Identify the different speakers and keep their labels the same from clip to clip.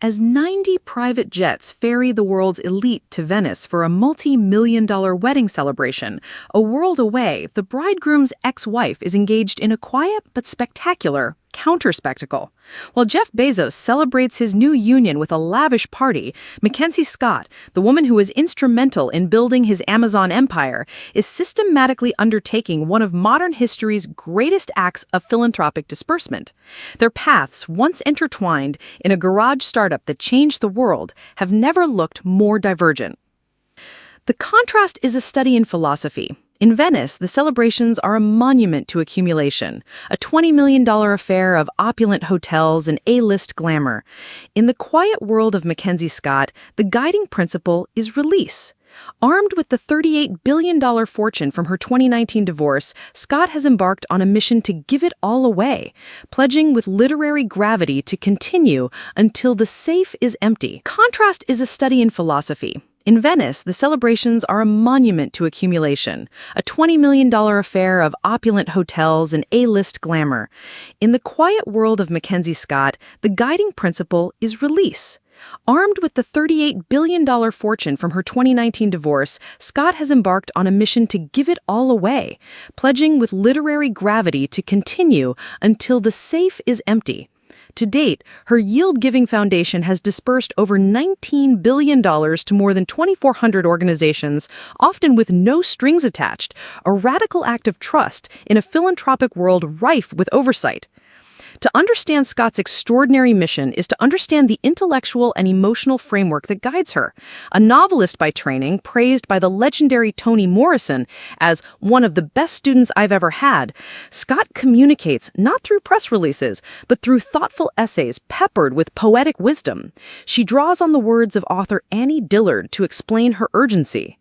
Speaker 1: As 90 private jets ferry the world's elite to Venice for a multi-million-dollar wedding celebration, a world away, the bridegroom's ex-wife is engaged in a quiet but spectacular counter-spectacle. While Jeff Bezos celebrates his new union with a lavish party, MacKenzie Scott, the woman who was instrumental in building his Amazon empire, is systematically undertaking one of modern history's greatest acts of philanthropic disbursement. Their paths, once intertwined in a garage startup that changed the world, have never looked more divergent. The contrast is a study in philosophy. In Venice, the celebrations are a monument to accumulation, a $20 million affair of opulent hotels and A-list glamour. In the quiet world of MacKenzie Scott, the guiding principle is release. Armed with the $38 billion fortune from her 2019 divorce, Scott has embarked on a mission to give it all away, pledging with literary gravity to continue until the safe is empty. Contrast is a study in philosophy. In Venice, the celebrations are a monument to accumulation, a $20 million affair of opulent hotels and A-list glamour. In the quiet world of MacKenzie Scott, the guiding principle is release. Armed with the $38 billion fortune from her 2019 divorce, Scott has embarked on a mission to give it all away, pledging with literary gravity to continue until the safe is empty. To date, her yield-giving foundation has dispersed over $19 billion to more than 2,400 organizations, often with no strings attached, a radical act of trust in a philanthropic world rife with oversight. To understand Scott's extraordinary mission is to understand the intellectual and emotional framework that guides her. A novelist by training, praised by the legendary Toni Morrison as one of the best students I've ever had, Scott communicates not through press releases, but through thoughtful essays peppered with poetic wisdom. She draws on the words of author Annie Dillard to explain her urgency.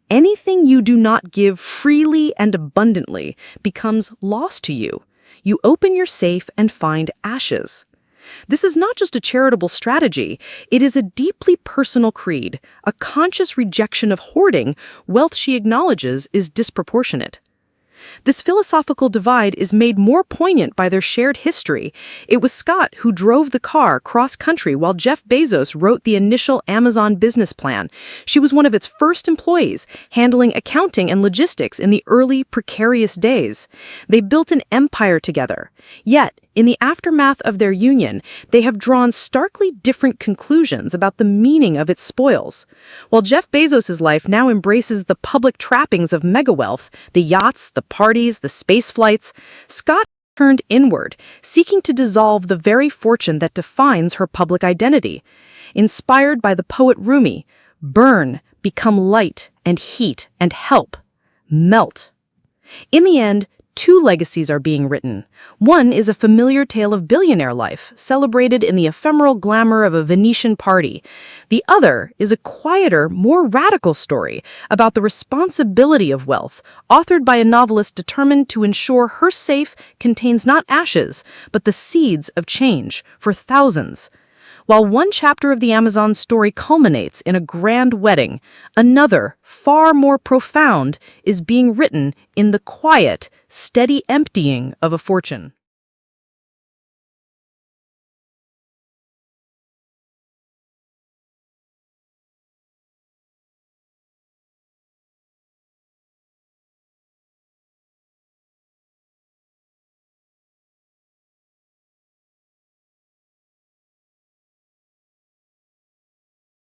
Speaker 1: Anything you do not give freely and abundantly becomes lost to you. You open your safe and find ashes. This is not just a charitable strategy, it is a deeply personal creed, a conscious rejection of hoarding. Wealth, she acknowledges, is disproportionate. This philosophical divide is made more poignant by their shared history. It was Scott who drove the car cross-country while Jeff Bezos wrote the initial Amazon business plan. She was one of its first employees, handling accounting and logistics in the early, precarious days. They built an empire together. Yet, in the aftermath of their union, they have drawn starkly different conclusions about the meaning of its spoils. While Jeff Bezos' life now embraces the public trappings of mega-wealth, the yachts, the parties, the space flights, Scott turned inward, seeking to dissolve the very fortune that defines her public identity. Inspired by the poet Rumi, burn, become light and heat and help, melt. In the end, two legacies are being written. One is a familiar tale of billionaire life, celebrated in the ephemeral glamour of a Venetian party. The other is a quieter, more radical story about the responsibility of wealth, authored by a novelist determined to ensure her safe contains not ashes, but the seeds of change for thousands. While one chapter of the Amazon story culminates in a grand wedding, another, far more profound, is being written in the quiet, steady emptying of a fortune.